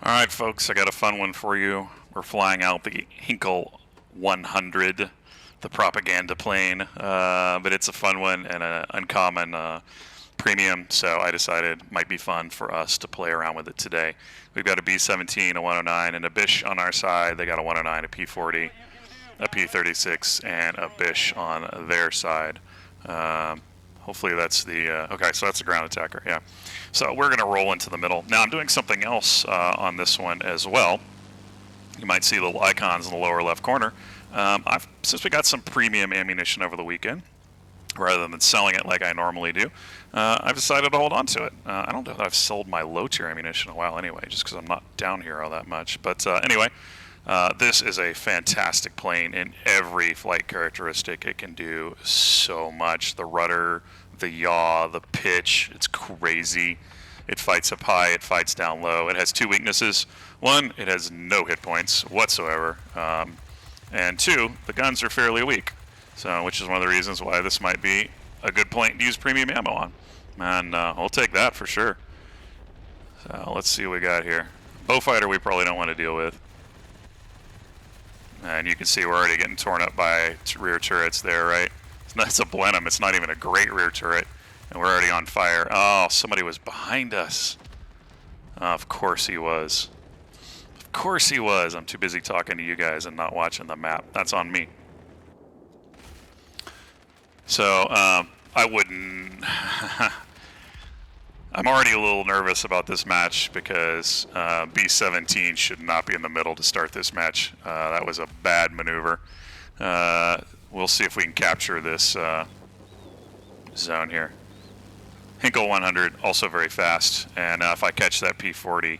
Alright folks, I got a fun one for you. We're flying out the Hinkle 100, the propaganda plane, but it's a fun one and an uncommon premium, so I decided it might be fun for us to play around with it today. We've got a B-17, a 109, and a Bish on our side. They got a 109, a P-40, a P-36, and a Bish on their side. Hopefully that's the, okay, so that's the ground attacker, yeah. So we're going to roll into the middle. Now I'm doing something else on this one as well. You might see little icons in the lower left corner. Since we got some premium ammunition over the weekend, rather than selling it like I normally do, I've decided to hold on to it. I don't know that I've sold my low tier ammunition in a while anyway, just because I'm not down here all that much. But anyway, this is a fantastic plane in every flight characteristic. It can do so much. The rudder, the yaw, the pitch, it's crazy. It fights up high, it fights down low. It has two weaknesses. One, it has no hit points whatsoever. And two, the guns are fairly weak. So, which is one of the reasons why this might be a good plane to use premium ammo on. And we'll take that for sure. So let's see what we got here. Bowfighter we probably don't want to deal with. And you can see we're already getting torn up by rear turrets there, right? It's a Blenheim. It's not even a great rear turret. And we're already on fire. Oh, somebody was behind us. Of course he was. Of course he was. I'm too busy talking to you guys and not watching the map. That's on me. So, I wouldn't... I'm already a little nervous about this match because B-17 should not be in the middle to start this match. That was a bad maneuver. We'll see if we can capture this zone here. Hinkle 100, also very fast, and if I catch that P-40,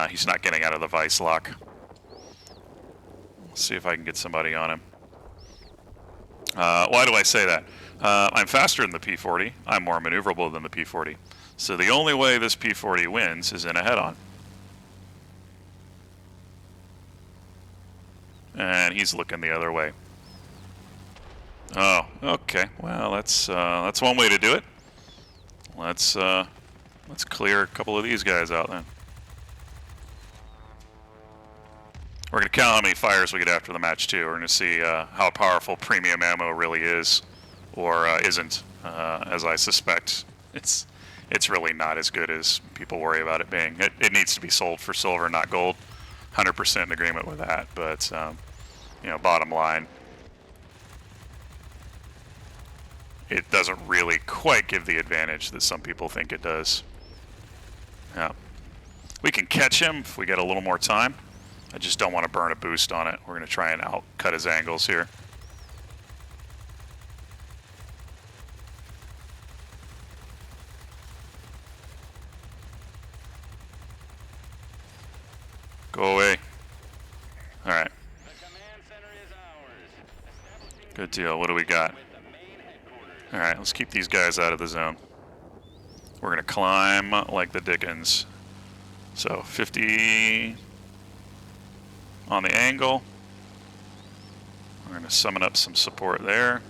he's not getting out of the vice lock. Let's see if I can get somebody on him. Why do I say that? I'm faster than the P-40. I'm more maneuverable than the P-40. So the only way this P-40 wins is in a head-on. And he's looking the other way. Oh, okay. Well, that's one way to do it. Let's clear a couple of these guys out then. We're going to count how many fires we get after the match too. We're going to see how powerful premium ammo really is, or isn't. As I suspect, it's really not as good as people worry about it being. It needs to be sold for silver, not gold. 100% in agreement with that. But you know, bottom line, it doesn't really quite give the advantage that some people think it does. Yeah, we can catch him if we get a little more time. I just don't want to burn a boost on it. We're going to try and outcut his angles here. Go away. Alright. Good deal. What do we got? Alright, let's keep these guys out of the zone. We're going to climb like the Dickens. So 50 on the angle. We're going to summon up some support there.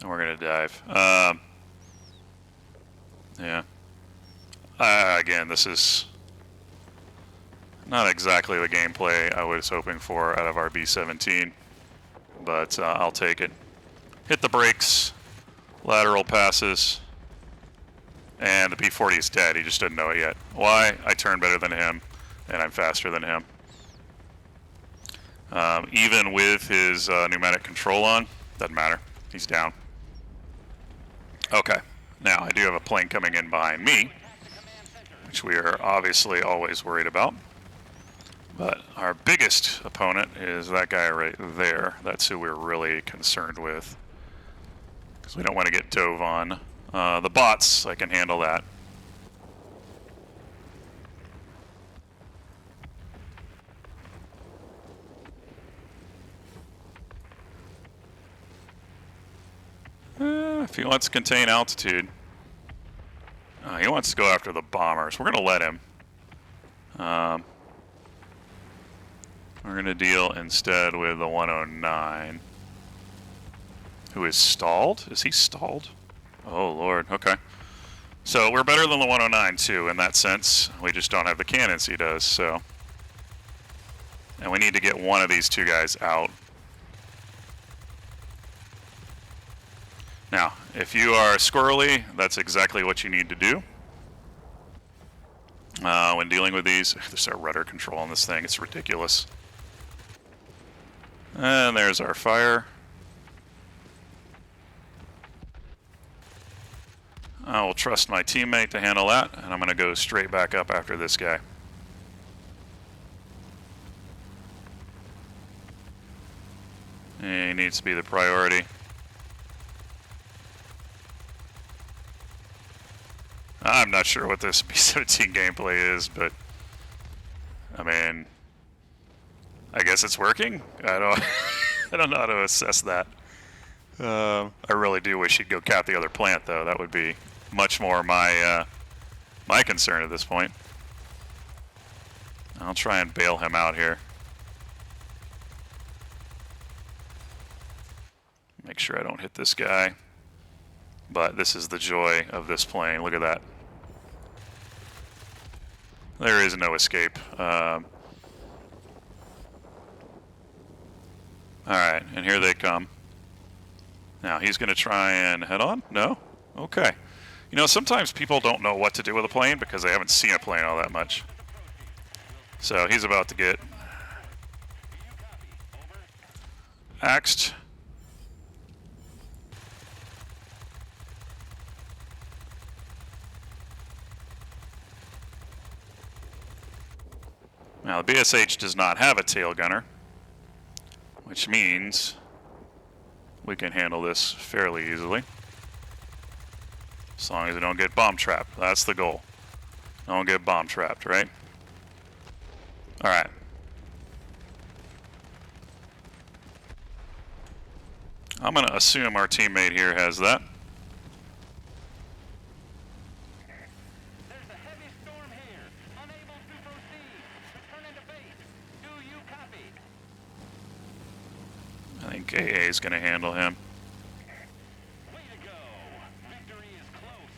And we're going to dive. Yeah. Again, this is not exactly the gameplay I was hoping for out of our B-17, but I'll take it. Hit the brakes, lateral passes, and the P-40 is dead. He just didn't know it yet. Why? I turn better than him, and I'm faster than him. Even with his pneumatic control on, doesn't matter. He's down. Okay. Now, I do have a plane coming in behind me, which we are obviously always worried about. But our biggest opponent is that guy right there. That's who we're really concerned with, because we don't want to get dove on. The bots, I can handle that. If he wants to contain altitude, he wants to go after the bombers. We're going to let him. We're going to deal instead with the 109, who is stalled. Is he stalled? Oh, Lord. Okay. So we're better than the 109, too, in that sense. We just don't have the cannons he does, so... And we need to get one of these two guys out. Now, if you are squirrely, that's exactly what you need to do. When dealing with these, there's our rudder control on this thing. It's ridiculous. And there's our fire. I will trust my teammate to handle that, and I'm going to go straight back up after this guy. He needs to be the priority. I'm not sure what this B-17 gameplay is, but I mean, I guess it's working. I don't, I don't know how to assess that. I really do wish he'd go cap the other plant, though. That would be much more my my concern at this point. I'll try and bail him out here. Make sure I don't hit this guy. But this is the joy of this plane. Look at that. There is no escape. Alright, and here they come. Now he's going to try and head on? No? Okay. You know, sometimes people don't know what to do with a plane because they haven't seen a plane all that much. So he's about to get axed. Now the BSH does not have a tail gunner, which means we can handle this fairly easily. As long as we don't get bomb trapped. That's the goal. Don't get bomb trapped, right? Alright. I'm going to assume our teammate here has that. There's a heavy storm here. Unable to proceed. Return into base. Do you copy? I think AA is going to handle him. Way to go. Victory is close.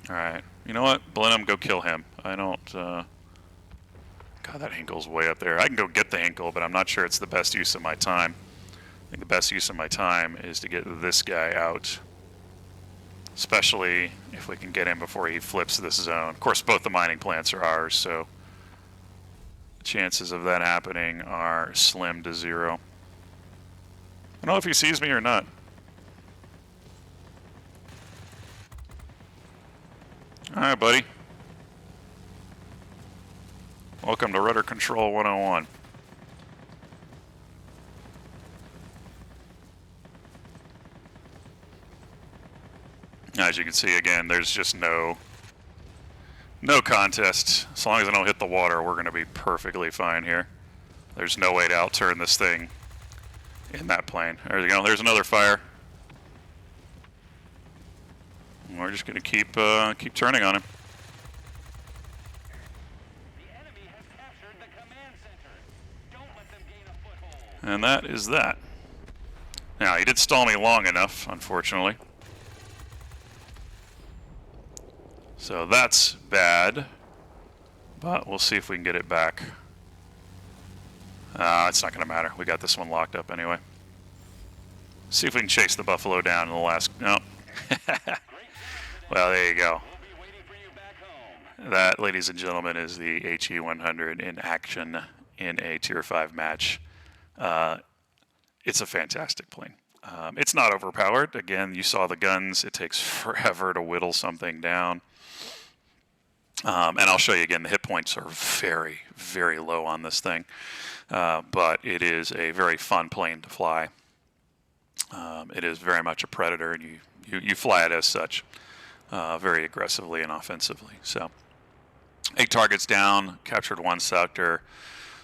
Alright. You know what? Blenheim, go kill him. I don't, God, that Hinkle's way up there. I can go get the Hinkle, but I'm not sure it's the best use of my time. I think the best use of my time is to get this guy out. Especially if we can get him before he flips this zone. Of course, both the mining plants are ours, so the chances of that happening are slim to zero. I don't know if he sees me or not. Alright, buddy. Welcome to Rudder Control 101. As you can see, again, there's just no contest. As long as I don't hit the water, we're going to be perfectly fine here. There's no way to outturn this thing in that plane. There you go. There's another fire. We're just going to keep turning on him. The enemy has captured the command center. Don't let them gain a foothold. And that is that. Now, he did stall me long enough, unfortunately. So that's bad. But we'll see if we can get it back. It's not going to matter. We got this one locked up anyway. See if we can chase the Buffalo down in the last... No. Well, there you go. We'll be waiting for you back home. That, ladies and gentlemen, is the HE-100 in action in a Tier 5 match. It's a fantastic plane. It's not overpowered. Again, you saw the guns. It takes forever to whittle something down. And I'll show you again, the hit points are very, very low on this thing. But it is a very fun plane to fly. It is very much a predator, and you fly it as such. Very aggressively and offensively. So, 8 targets down, captured 1 sector,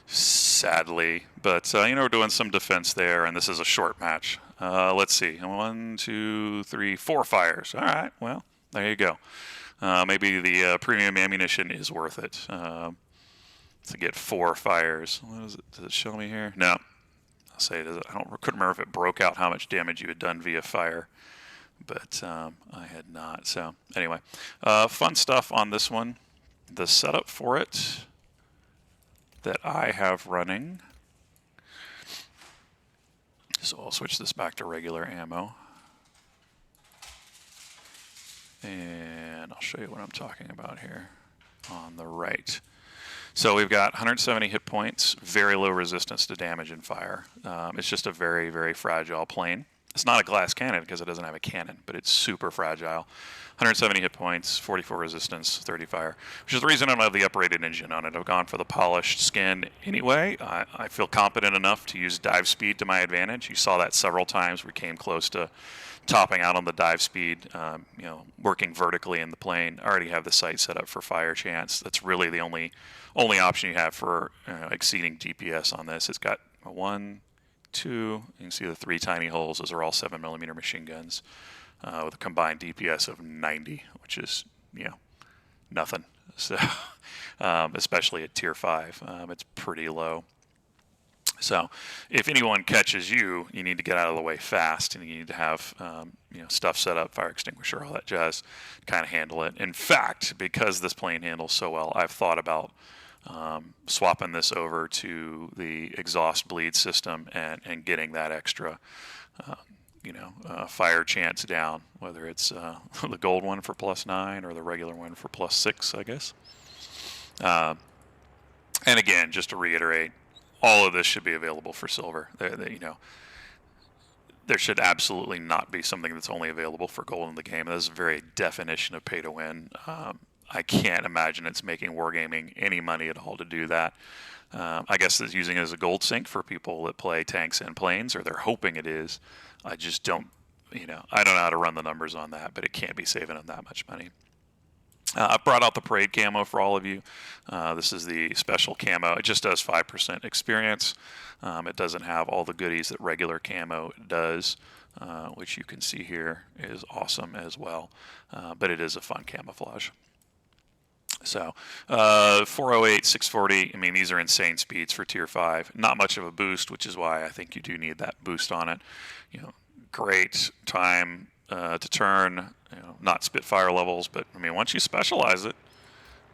sadly. But, you know, we're doing some defense there, and this is a short match. Let's see. 1, 2, 3, 4 fires. All right, well, there you go. Maybe the premium ammunition is worth it. to get 4 fires. What is it? Does it show me here? No. I'll say it. Couldn't remember if it broke out how much damage you had done via fire, but I had not. So anyway, fun stuff on this one. The setup for it that I have running. So I'll switch this back to regular ammo. And I'll show you what I'm talking about here on the right. So we've got 170 hit points, very low resistance to damage and fire. It's just a very, very fragile plane. It's not a glass cannon because it doesn't have a cannon, but it's super fragile. 170 hit points, 44 resistance, 30 fire, which is the reason I don't have the uprated engine on it. I've gone for the polished skin anyway. I feel competent enough to use dive speed to my advantage. You saw that several times. We came close to topping out on the dive speed, working vertically in the plane. I already have the sight set up for fire chance. That's really the only option you have for exceeding DPS on this. It's got a 1, 2, you can see the 3 tiny holes. Those are all 7mm machine guns with a combined DPS of 90, which is, nothing. So, especially at tier 5, it's pretty low. So if anyone catches you, you need to get out of the way fast, and you need to have stuff set up, fire extinguisher, all that jazz, to kind of handle it. In fact, because this plane handles so well, I've thought about swapping this over to the exhaust bleed system and getting that extra fire chance down, whether it's the gold one for +9 or the regular one for +6, I guess. And again, just to reiterate, all of this should be available for silver. There should absolutely not be something that's only available for gold in the game. That is the very definition of pay to win. I can't imagine it's making wargaming any money at all to do that. I guess it's using it as a gold sink for people that play tanks and planes, or they're hoping it is. I just don't, I don't know how to run the numbers on that, but it can't be saving them that much money. I brought out the parade camo for all of you. This is the special camo. It just does 5% experience. It doesn't have all the goodies that regular camo does, which you can see here is awesome as well. But it is a fun camouflage. So 408, 640, I mean, these are insane speeds for tier 5. Not much of a boost, which is why I think you do need that boost on it. Great time to turn, not Spitfire levels, but I mean, once you specialize it,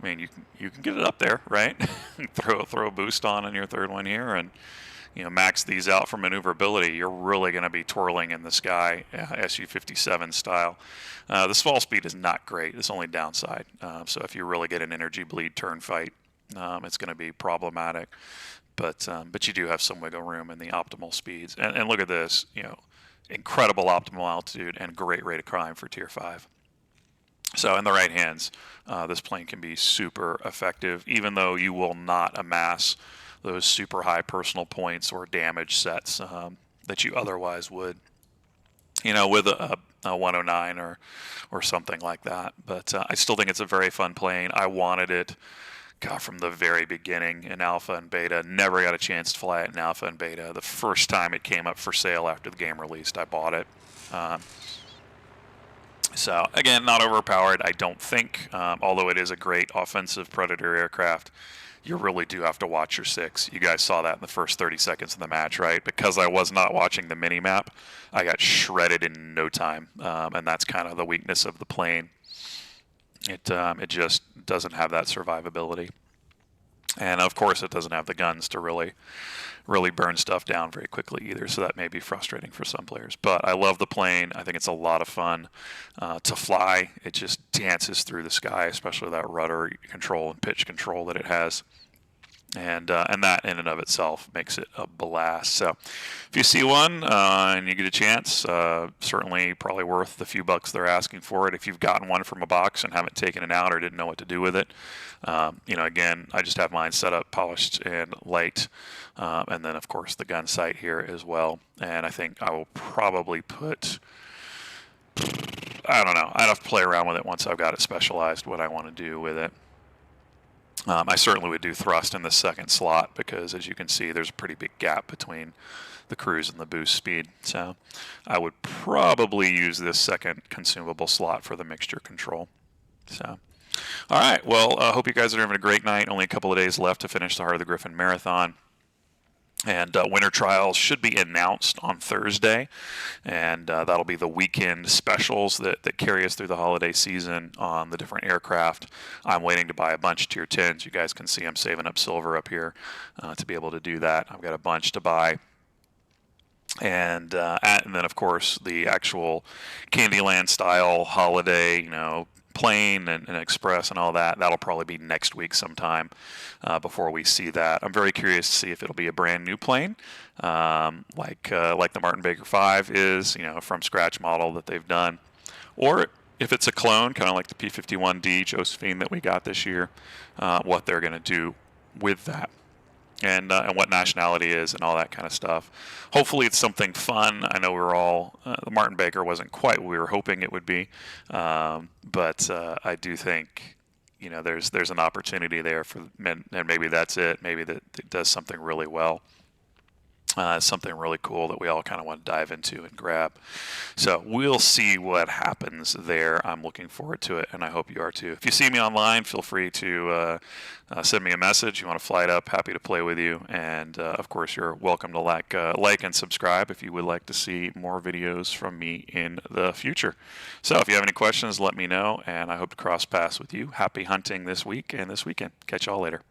I mean, you can get it up there, right? throw a boost on your third one here, and max these out for maneuverability. You're really going to be twirling in the sky, Su-57 style. The fall speed is not great. It's only downside. So if you really get an energy bleed turn fight, it's going to be problematic. But you do have some wiggle room in the optimal speeds. And look at this, incredible optimal altitude and great rate of climb for tier 5. So in the right hands, this plane can be super effective, even though you will not amass those super high personal points or damage sets that you otherwise would, with a 109 or something like that. But I still think it's a very fun plane. I wanted it, from the very beginning in alpha and beta. Never got a chance to fly it in alpha and beta. The first time it came up for sale after the game released, I bought it. So again, not overpowered, I don't think, although it is a great offensive Predator aircraft. You really do have to watch your 6. You guys saw that in the first 30 seconds of the match, right? Because I was not watching the mini-map, I got shredded in no time, and that's kind of the weakness of the plane. It just doesn't have that survivability. And of course it doesn't have the guns to really burn stuff down very quickly either, so that may be frustrating for some players. But I love the plane. I think it's a lot of fun to fly. It just dances through the sky, especially that rudder control and pitch control that it has. And that in and of itself makes it a blast. So if you see one and you get a chance, certainly probably worth the few bucks they're asking for it. If you've gotten one from a box and haven't taken it out or didn't know what to do with it, again, I just have mine set up, polished and light, and then of course the gun sight here as well. And I think I will probably put, I don't know, I'd have to play around with it once I've got it specialized, what I want to do with it. I certainly would do thrust in the second slot because, as you can see, there's a pretty big gap between the cruise and the boost speed. So I would probably use this second consumable slot for the mixture control. So All right. Well, I hope you guys are having a great night. Only a couple of days left to finish the Heart of the Griffin Marathon. And winter trials should be announced on Thursday, and that'll be the weekend specials that carry us through the holiday season on the different aircraft. I'm waiting to buy a bunch of Tier 10s. You guys can see I'm saving up silver up here to be able to do that. I've got a bunch to buy. And then, of course, the actual Candyland style holiday, plane and express and all that. That'll probably be next week sometime before we see that. I'm very curious to see if it'll be a brand new plane, like the Martin Baker 5 is, from scratch model that they've done, or if it's a clone, kind of like the P-51D Josephine that we got this year, what they're going to do with that. And what nationality is and all that kind of stuff. Hopefully it's something fun. I know we're all, the Martin Baker wasn't quite what we were hoping it would be, but I do think, there's an opportunity there for, and maybe that's it. Maybe that it does something really well. Something really cool that we all kind of want to dive into and grab. So we'll see what happens there. I'm looking forward to it, and I hope you are too. If you see me online, feel free to send me a message. You want to fly it up, happy to play with you. And of course, you're welcome to like and subscribe if you would like to see more videos from me in the future. So if you have any questions, let me know, and I hope to cross paths with you. Happy hunting this week and this weekend. Catch y'all later.